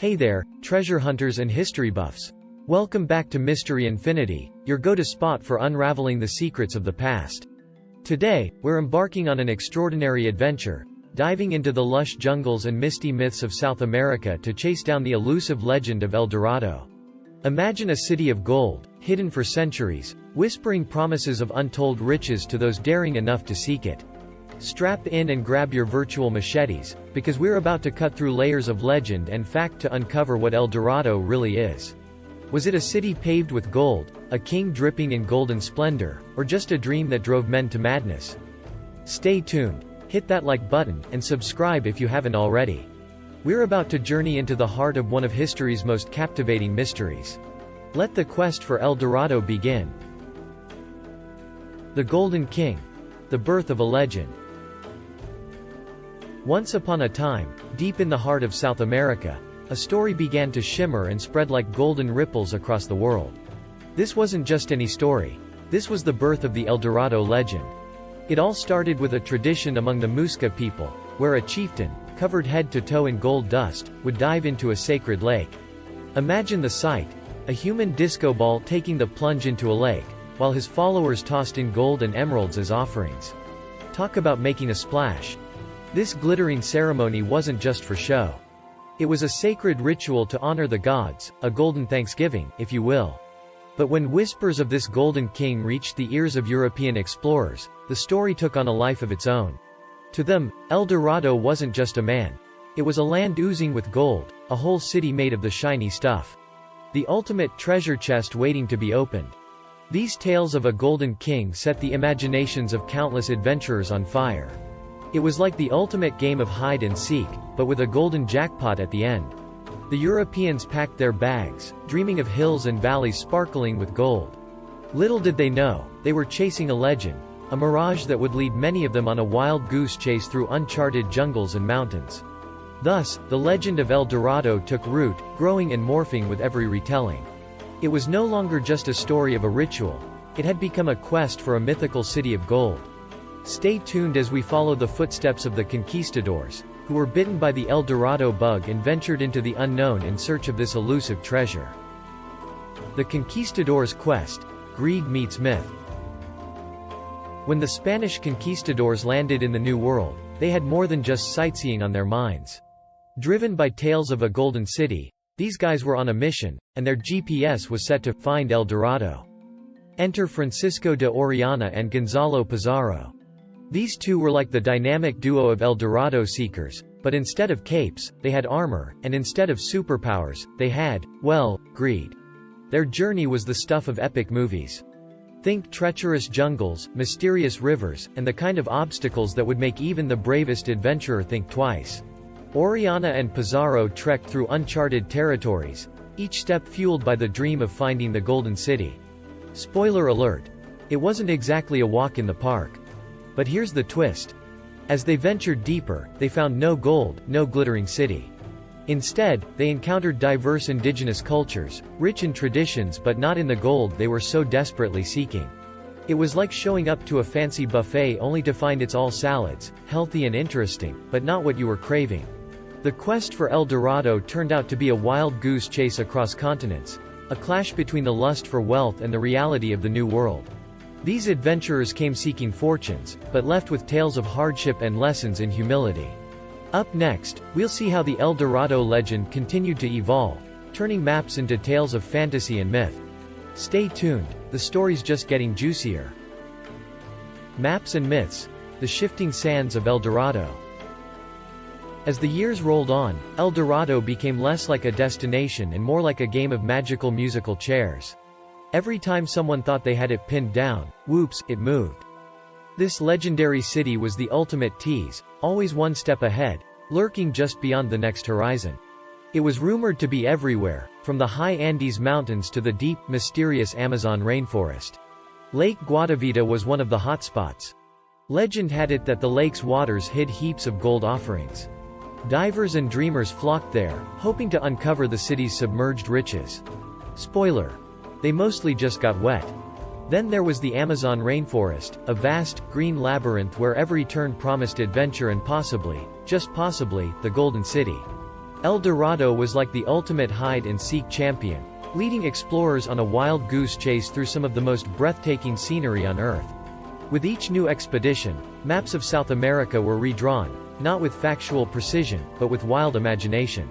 Hey there, treasure hunters and history buffs. Welcome back to Mystery Infinity, your go-to spot for unraveling the secrets of the past. Today, we're embarking on an extraordinary adventure, diving into the lush jungles and misty myths of South America to chase down the elusive legend of El Dorado. Imagine a city of gold, hidden for centuries, whispering promises of untold riches to those daring enough to seek it. Strap in and grab your virtual machetes, because we're about to cut through layers of legend and fact to uncover what El Dorado really is. Was it a city paved with gold, a king dripping in golden splendor, or just a dream that drove men to madness? Stay tuned, hit that like button, and subscribe if you haven't already. We're about to journey into the heart of one of history's most captivating mysteries. Let the quest for El Dorado begin. The Golden King. The birth of a legend. Once upon a time, deep in the heart of South America, a story began to shimmer and spread like golden ripples across the world. This wasn't just any story. This was the birth of the El Dorado legend. It all started with a tradition among the Muisca people, where a chieftain, covered head to toe in gold dust, would dive into a sacred lake. Imagine the sight: a human disco ball taking the plunge into a lake, while his followers tossed in gold and emeralds as offerings. Talk about making a splash. This glittering ceremony wasn't just for show. It was a sacred ritual to honor the gods, a golden thanksgiving, if you will. But when whispers of this golden king reached the ears of European explorers, the story took on a life of its own. To them, El Dorado wasn't just a man. It was a land oozing with gold, a whole city made of the shiny stuff. The ultimate treasure chest waiting to be opened. These tales of a golden king set the imaginations of countless adventurers on fire. It was like the ultimate game of hide and seek, but with a golden jackpot at the end. The Europeans packed their bags, dreaming of hills and valleys sparkling with gold. Little did they know, they were chasing a legend, a mirage that would lead many of them on a wild goose chase through uncharted jungles and mountains. Thus, the legend of El Dorado took root, growing and morphing with every retelling. It was no longer just a story of a ritual. It had become a quest for a mythical city of gold. Stay tuned as we follow the footsteps of the conquistadors, who were bitten by the El Dorado bug and ventured into the unknown in search of this elusive treasure. The conquistadors' quest. Greed meets myth. When the Spanish conquistadors landed in the New World, they had more than just sightseeing on their minds. Driven by tales of a golden city, these guys were on a mission, and their GPS was set to find El Dorado. Enter Francisco de Orellana and Gonzalo Pizarro. These two were like the dynamic duo of El Dorado seekers, but instead of capes, they had armor, and instead of superpowers, they had, well, greed. Their journey was the stuff of epic movies. Think treacherous jungles, mysterious rivers, and the kind of obstacles that would make even the bravest adventurer think twice. Orellana and Pizarro trekked through uncharted territories, each step fueled by the dream of finding the Golden City. Spoiler alert: it wasn't exactly a walk in the park. But here's the twist. As they ventured deeper, they found no gold, no glittering city. Instead, they encountered diverse indigenous cultures, rich in traditions but not in the gold they were so desperately seeking. It was like showing up to a fancy buffet only to find it's all salads, healthy and interesting, but not what you were craving. The quest for El Dorado turned out to be a wild goose chase across continents, a clash between the lust for wealth and the reality of the New World. These adventurers came seeking fortunes, but left with tales of hardship and lessons in humility. Up next, we'll see how the El Dorado legend continued to evolve, turning maps into tales of fantasy and myth. Stay tuned, the story's just getting juicier. Maps and myths. The shifting sands of El Dorado. As the years rolled on, El Dorado became less like a destination and more like a game of magical musical chairs. Every time someone thought they had it pinned down, whoops, it moved. This legendary city was the ultimate tease, always one step ahead, lurking just beyond the next horizon. It was rumored to be everywhere, from the high Andes mountains to the deep, mysterious Amazon rainforest. Lake Guatavita was one of the hotspots. Legend had it that the lake's waters hid heaps of gold offerings. Divers and dreamers flocked there, hoping to uncover the city's submerged riches. Spoiler: they mostly just got wet. Then there was the Amazon rainforest, a vast, green labyrinth where every turn promised adventure and possibly, just possibly, the Golden City. El Dorado was like the ultimate hide-and-seek champion, leading explorers on a wild goose chase through some of the most breathtaking scenery on Earth. With each new expedition, maps of South America were redrawn, not with factual precision, but with wild imagination.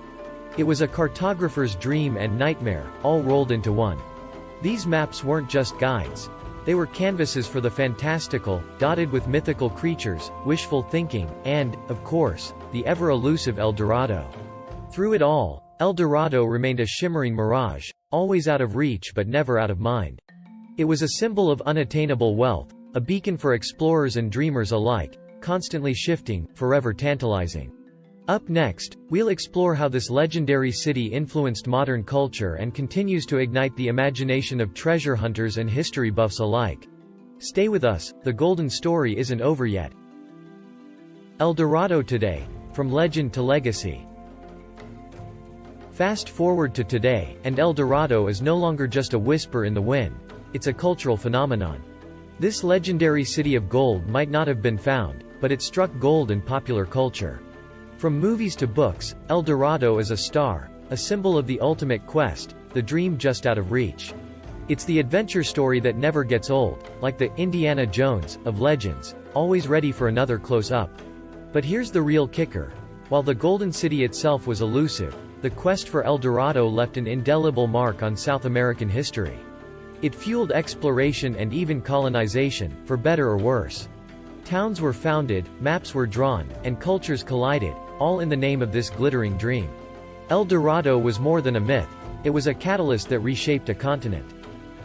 It was a cartographer's dream and nightmare, all rolled into one. These maps weren't just guides. They were canvases for the fantastical, dotted with mythical creatures, wishful thinking, and, of course, the ever-elusive El Dorado. Through it all, El Dorado remained a shimmering mirage, always out of reach but never out of mind. It was a symbol of unattainable wealth, a beacon for explorers and dreamers alike, constantly shifting, forever tantalizing. Up next, we'll explore how this legendary city influenced modern culture and continues to ignite the imagination of treasure hunters and history buffs alike. Stay with us, the golden story isn't over yet. El Dorado today, from legend to legacy. Fast forward to today, and El Dorado is no longer just a whisper in the wind. It's a cultural phenomenon. This legendary city of gold might not have been found, but it struck gold in popular culture. From movies to books, El Dorado is a star, a symbol of the ultimate quest, the dream just out of reach. It's the adventure story that never gets old, like the Indiana Jones of legends, always ready for another close-up. But here's the real kicker. While the Golden City itself was elusive, the quest for El Dorado left an indelible mark on South American history. It fueled exploration and even colonization, for better or worse. Towns were founded, maps were drawn, and cultures collided, all in the name of this glittering dream. El Dorado was more than a myth. It was a catalyst that reshaped a continent.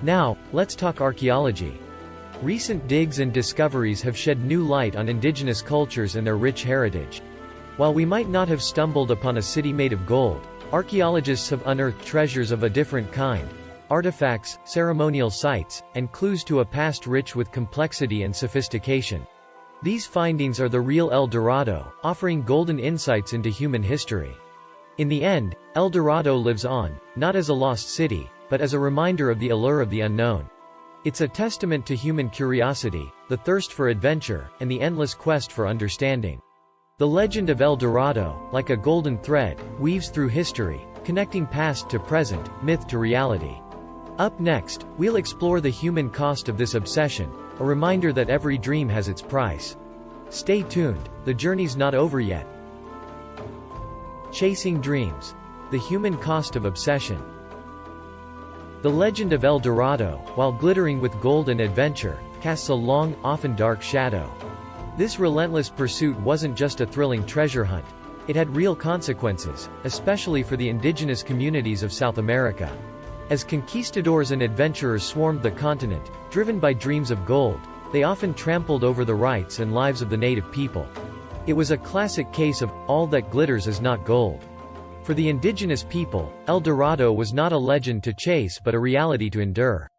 Now, let's talk archaeology. Recent digs and discoveries have shed new light on indigenous cultures and their rich heritage. While we might not have stumbled upon a city made of gold, archaeologists have unearthed treasures of a different kind. Artifacts, ceremonial sites, and clues to a past rich with complexity and sophistication. These findings are the real El Dorado, offering golden insights into human history. In the end, El Dorado lives on, not as a lost city, but as a reminder of the allure of the unknown. It's a testament to human curiosity, the thirst for adventure, and the endless quest for understanding. The legend of El Dorado, like a golden thread, weaves through history, connecting past to present, myth to reality. Up next, we'll explore the human cost of this obsession, a reminder that every dream has its price. Stay tuned, the journey's not over yet. Chasing dreams. The human cost of obsession. The legend of El Dorado, while glittering with gold and adventure, casts a long, often dark shadow. This relentless pursuit wasn't just a thrilling treasure hunt. It had real consequences, especially for the indigenous communities of South America. As conquistadors and adventurers swarmed the continent, driven by dreams of gold, they often trampled over the rights and lives of the native people. It was a classic case of, all that glitters is not gold. For the indigenous people, El Dorado was not a legend to chase but a reality to endure.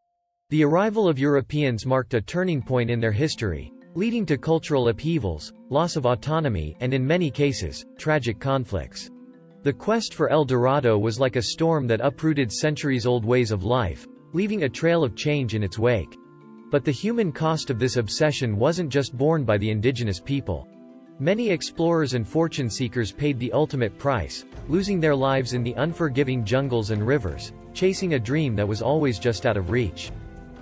The arrival of Europeans marked a turning point in their history, leading to cultural upheavals, loss of autonomy, and in many cases, tragic conflicts. The quest for El Dorado was like a storm that uprooted centuries-old ways of life, leaving a trail of change in its wake. But the human cost of this obsession wasn't just borne by the indigenous people. Many explorers and fortune-seekers paid the ultimate price, losing their lives in the unforgiving jungles and rivers, chasing a dream that was always just out of reach.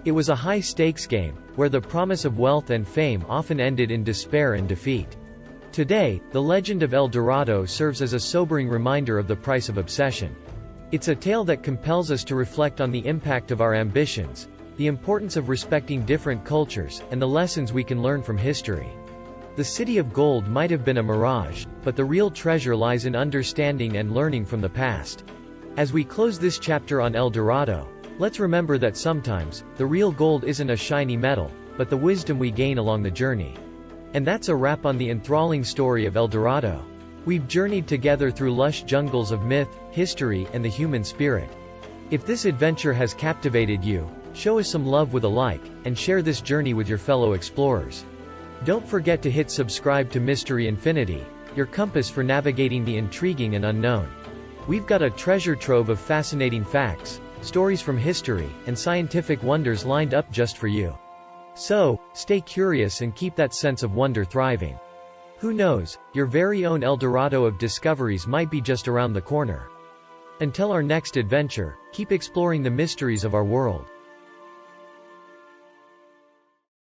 It was a high-stakes game, where the promise of wealth and fame often ended in despair and defeat. Today, the legend of El Dorado serves as a sobering reminder of the price of obsession. It's a tale that compels us to reflect on the impact of our ambitions, the importance of respecting different cultures, and the lessons we can learn from history. The city of gold might have been a mirage, but the real treasure lies in understanding and learning from the past. As we close this chapter on El Dorado, let's remember that sometimes, the real gold isn't a shiny metal, but the wisdom we gain along the journey. And that's a wrap on the enthralling story of El Dorado. We've journeyed together through lush jungles of myth, history, and the human spirit. If this adventure has captivated you, show us some love with a like, and share this journey with your fellow explorers. Don't forget to hit subscribe to Mystery Infinity, your compass for navigating the intriguing and unknown. We've got a treasure trove of fascinating facts, stories from history, and scientific wonders lined up just for you. So, stay curious and keep that sense of wonder thriving. Who knows, your very own El Dorado of discoveries might be just around the corner. Until our next adventure, keep exploring the mysteries of our world.